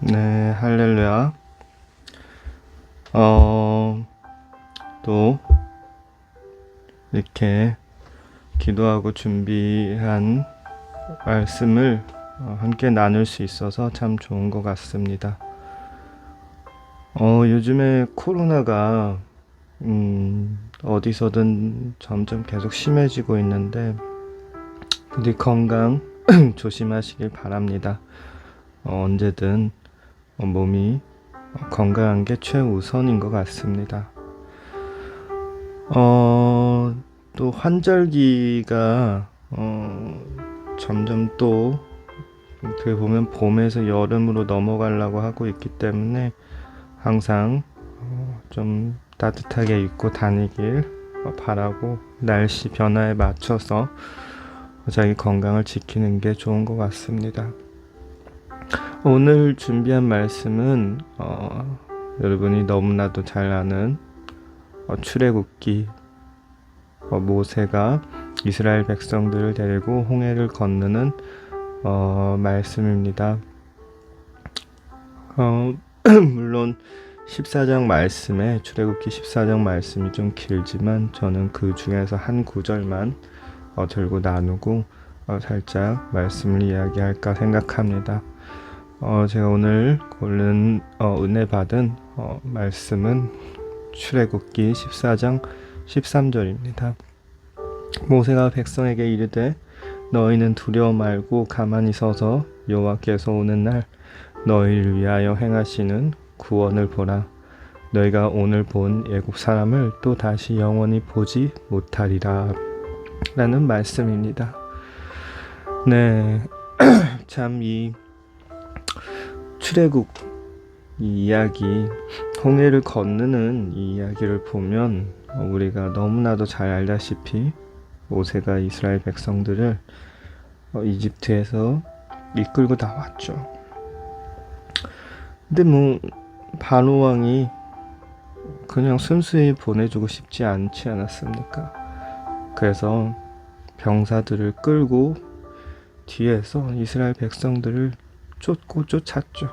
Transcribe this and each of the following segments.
네, 할렐루야. 또 이렇게 기도하고 준비한 말씀을 함께 나눌 수 있어서 참 좋은 것 같습니다. 요즘에 코로나가 어디서든 점점 계속 심해지고 있는데 부디 건강 조심하시길 바랍니다. 언제든 몸이 건강한 게 최우선인 것 같습니다. 또 환절기가 점점 또 어떻게 보면 봄에서 여름으로 넘어가려고 하고 있기 때문에 항상 좀 따뜻하게 입고 다니길 바라고 날씨 변화에 맞춰서 자기 건강을 지키는 게 좋은 것 같습니다. 오늘 준비한 말씀은 여러분이 너무나도 잘 아는 출애굽기 모세가 이스라엘 백성들을 데리고 홍해를 건너는 말씀입니다. 물론 14장 말씀에 출애굽기 14장 말씀이 좀 길지만 저는 그 중에서 한 구절만 들고 나누고 살짝 말씀을 이야기할까 생각합니다. 제가 오늘 고른 은혜 받은 말씀은 출애굽기 14장 13절입니다. 모세가 백성에게 이르되 너희는 두려워 말고 가만히 서서 여호와께서 오는 날 너희를 위하여 행하시는 구원을 보라. 너희가 오늘 본 애굽 사람을 또 다시 영원히 보지 못하리라 라는 말씀입니다. 네, 참 이 출애굽 이 이야기, 홍해를 건너는 이 이야기를 보면 우리가 너무나도 잘 알다시피 모세가 이스라엘 백성들을 이집트에서 이끌고 나왔죠. 근데 바로 왕이 그냥 순수히 보내주고 싶지 않지 않았습니까? 그래서 병사들을 끌고 뒤에서 이스라엘 백성들을 쫓고 쫓았죠.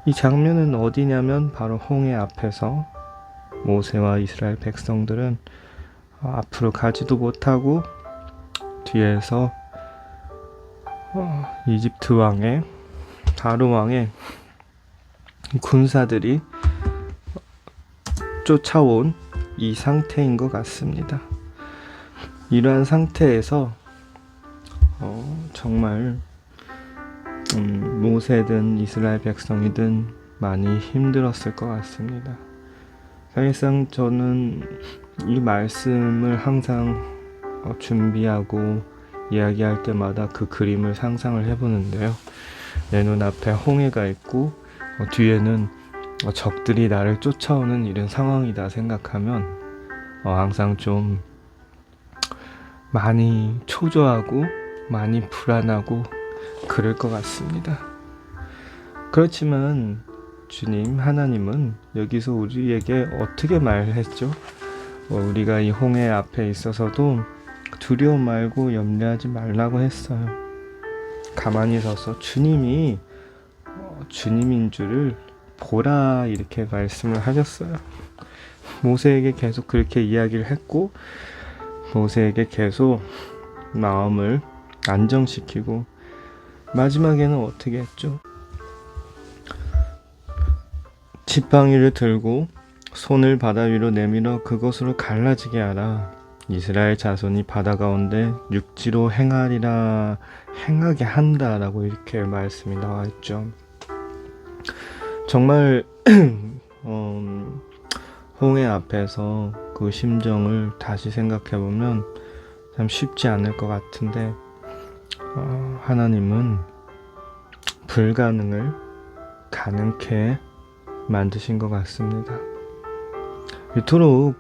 이 장면은 어디냐면 바로 홍해 앞에서 모세와 이스라엘 백성들은 앞으로 가지도 못하고 뒤에서 이집트 왕의 바로 왕의 군사들이 쫓아온 이 상태인 것 같습니다. 이러한 상태에서 정말 모세든 이스라엘 백성이든 많이 힘들었을 것 같습니다. 사실상 저는 이 말씀을 항상 준비하고 이야기할 때마다 그 그림을 상상을 해보는데요. 내 눈앞에 홍해가 있고 뒤에는 적들이 나를 쫓아오는 이런 상황이다 생각하면 항상 좀 많이 초조하고 많이 불안하고 그럴 것 같습니다. 그렇지만 주님 하나님은 여기서 우리에게 어떻게 말했죠? 우리가 이 홍해 앞에 있어서도 두려워 말고 염려하지 말라고 했어요. 가만히 서서 주님이 주님인 줄을 보라 이렇게 말씀을 하셨어요. 모세에게 계속 그렇게 이야기를 했고 모세에게 계속 마음을 안정시키고 마지막에는 어떻게 했죠? 지팡이를 들고 손을 바다 위로 내밀어 그것으로 갈라지게 하라. 이스라엘 자손이 바다 가운데 육지로 행하게 한다라고 이렇게 말씀이 나와 있죠. 정말 홍해 앞에서 그 심정을 다시 생각해보면 참 쉽지 않을 것 같은데 하나님은 불가능을 가능케 만드신 것 같습니다. 이토록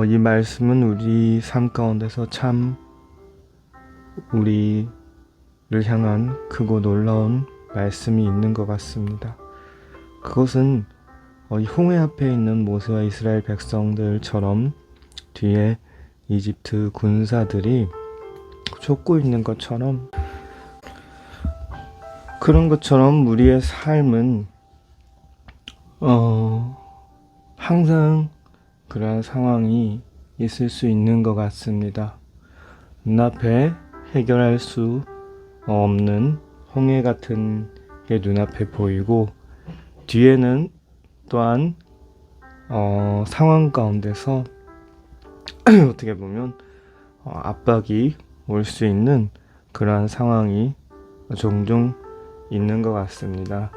이 말씀은 우리 삶 가운데서 참 우리를 향한 크고 놀라운 말씀이 있는 것 같습니다. 그것은 이 홍해 앞에 있는 모세와 이스라엘 백성들처럼 뒤에 이집트 군사들이 쫓고 있는 것처럼 그런 것처럼 우리의 삶은 항상 그러한 상황이 있을 수 있는 것 같습니다. 눈앞에 해결할 수 없는 홍해 같은 게 눈앞에 보이고, 뒤에는 또한 상황 가운데서 어떻게 보면 압박이 올 수 있는 그러한 상황이 종종 있는 것 같습니다.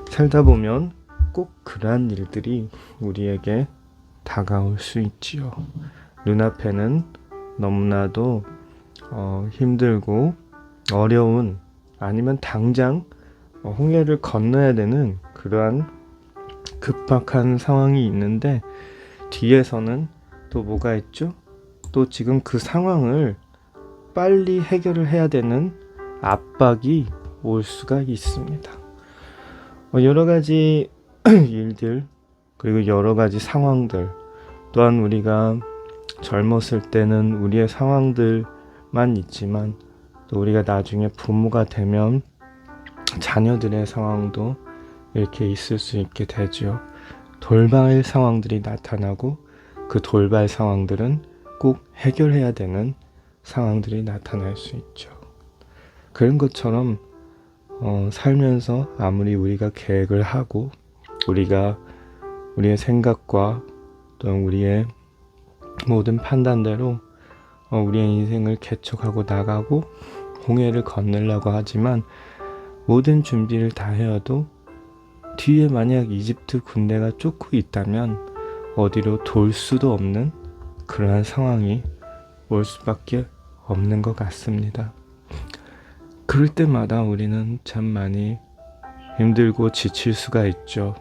살다 보면 꼭 그러한 일들이 우리에게 다가올 수 있지요. 눈앞에는 너무나도 힘들고 어려운, 아니면 당장 홍해를 건너야 되는 그러한 급박한 상황이 있는데, 뒤에서는 또 뭐가 있죠? 또 지금 그 상황을 빨리 해결을 해야 되는 압박이 올 수가 있습니다. 여러 가지 일들, 그리고 여러 가지 상황들, 또한 우리가 젊었을 때는 우리의 상황들만 있지만, 또 우리가 나중에 부모가 되면 자녀들의 상황도 이렇게 있을 수 있게 되죠. 돌발 상황들이 나타나고, 그 돌발 상황들은 꼭 해결해야 되는 상황들이 나타날 수 있죠. 그런 것처럼 살면서 아무리 우리가 계획을 하고, 우리가 우리의 생각과 또 우리의 모든 판단대로 우리의 인생을 개척하고 나가고 홍해를 건너려고 하지만, 모든 준비를 다 해도 뒤에 만약 이집트 군대가 쫓고 있다면 어디로 돌 수도 없는 그러한 상황이 올 수밖에 없는 것 같습니다. 그럴 때마다 우리는 참 많이 힘들고 지칠 수가 있죠.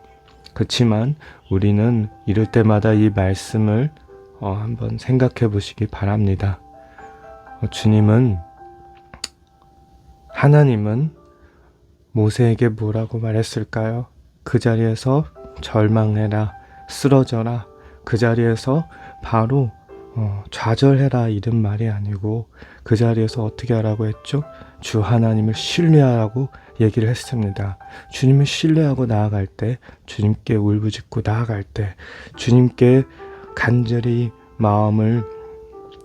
그렇지만 우리는 이럴 때마다 이 말씀을 한번 생각해 보시기 바랍니다. 하나님은 모세에게 뭐라고 말했을까요? 그 자리에서 절망해라, 쓰러져라, 그 자리에서 바로 좌절해라, 이런 말이 아니고, 그 자리에서 어떻게 하라고 했죠? 주 하나님을 신뢰하라고 얘기를 했습니다. 주님을 신뢰하고 나아갈 때, 주님께 울부짖고 나아갈 때, 주님께 간절히 마음을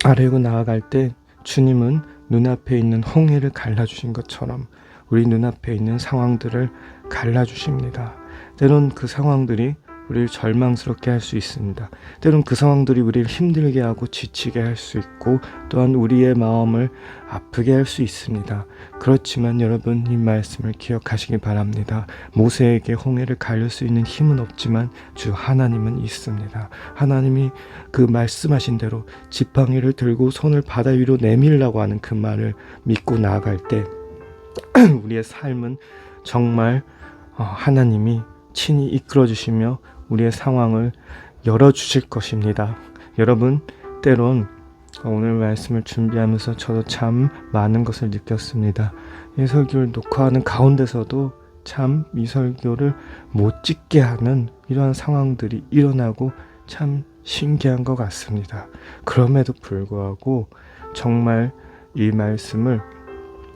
아뢰고 나아갈 때, 주님은 눈앞에 있는 홍해를 갈라주신 것처럼 우리 눈앞에 있는 상황들을 갈라주십니다. 때론 그 상황들이 우리를 절망스럽게 할 수 있습니다. 때론 그 상황들이 우리를 힘들게 하고 지치게 할 수 있고, 또한 우리의 마음을 아프게 할 수 있습니다. 그렇지만 여러분, 이 말씀을 기억하시기 바랍니다. 모세에게 홍해를 가릴 수 있는 힘은 없지만 주 하나님은 있습니다. 하나님이 그 말씀하신 대로 지팡이를 들고 손을 바다 위로 내밀라고 하는 그 말을 믿고 나아갈 때 우리의 삶은 정말 하나님이 친히 이끌어 주시며 우리의 상황을 열어주실 것입니다. 여러분, 때론 오늘 말씀을 준비하면서 저도 참 많은 것을 느꼈습니다. 이 설교를 녹화하는 가운데서도 참 이 설교를 못 찍게 하는 이러한 상황들이 일어나고 참 신기한 것 같습니다. 그럼에도 불구하고 정말 이 말씀을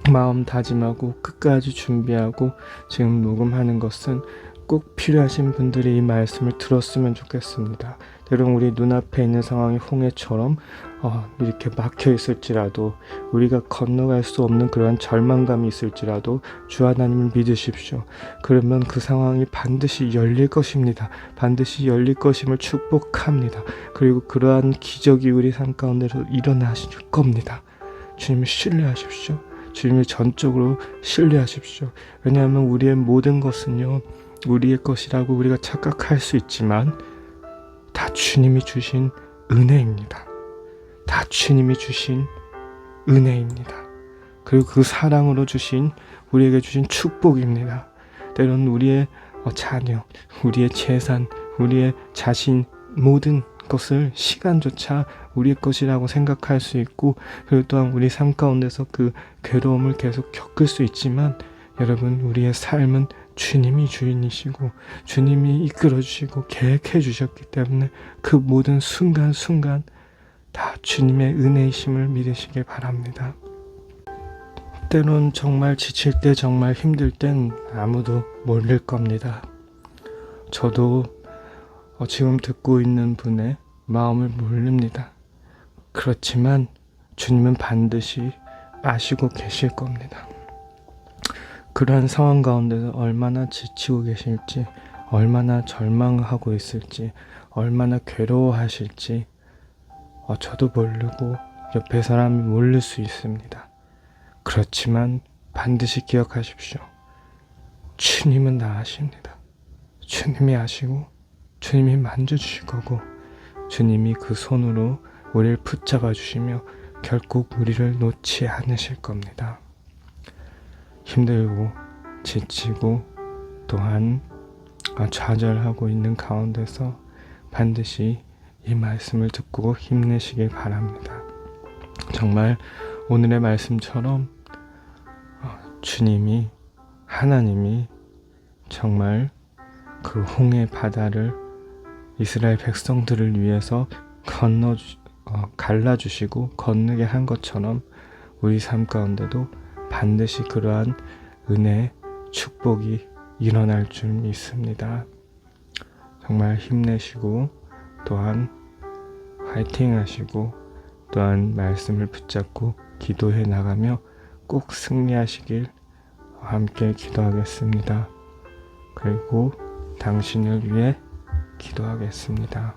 마음 다짐하고 끝까지 준비하고 지금 녹음하는 것은 꼭 필요하신 분들이 이 말씀을 들었으면 좋겠습니다. 때론 우리 눈앞에 있는 상황이 홍해처럼 이렇게 막혀 있을지라도, 우리가 건너갈 수 없는 그러한 절망감이 있을지라도 주 하나님을 믿으십시오. 그러면 그 상황이 반드시 열릴 것입니다. 반드시 열릴 것임을 축복합니다. 그리고 그러한 기적이 우리 삶 가운데서 일어나실 겁니다. 주님을 신뢰하십시오. 주님을 전적으로 신뢰하십시오. 왜냐하면 우리의 모든 것은요, 우리의 것이라고 우리가 착각할 수 있지만 다 주님이 주신 은혜입니다. 다 주님이 주신 은혜입니다. 그리고 그 사랑으로 주신, 우리에게 주신 축복입니다. 때로는 우리의 자녀, 우리의 재산, 우리의 자신, 모든 것을 시간조차 우리의 것이라고 생각할 수 있고, 그리고 또한 우리 삶 가운데서 그 괴로움을 계속 겪을 수 있지만, 여러분, 우리의 삶은 주님이 주인이시고 주님이 이끌어주시고 계획해 주셨기 때문에 그 모든 순간순간 다 주님의 은혜이심을 믿으시길 바랍니다. 때론 정말 지칠 때, 정말 힘들 땐 아무도 모를 겁니다. 저도 지금 듣고 있는 분의 마음을 모릅니다. 그렇지만 주님은 반드시 아시고 계실 겁니다. 그러한 상황 가운데서 얼마나 지치고 계실지, 얼마나 절망하고 있을지, 얼마나 괴로워하실지 저도 모르고 옆에 사람이 모를 수 있습니다. 그렇지만 반드시 기억하십시오. 주님은 다 아십니다. 주님이 아시고 주님이 만져주실 거고 주님이 그 손으로 우리를 붙잡아 주시며 결국 우리를 놓지 않으실 겁니다. 힘들고 지치고 또한 좌절하고 있는 가운데서 반드시 이 말씀을 듣고 힘내시길 바랍니다. 정말 오늘의 말씀처럼 주님이, 하나님이 정말 그 홍해 바다를 이스라엘 백성들을 위해서 갈라주시고 건너게 한 것처럼 우리 삶 가운데도 반드시 그러한 은혜, 축복이 일어날 줄 믿습니다. 정말 힘내시고 또한 화이팅 하시고 또한 말씀을 붙잡고 기도해 나가며 꼭 승리하시길 함께 기도하겠습니다. 그리고 당신을 위해 기도하겠습니다.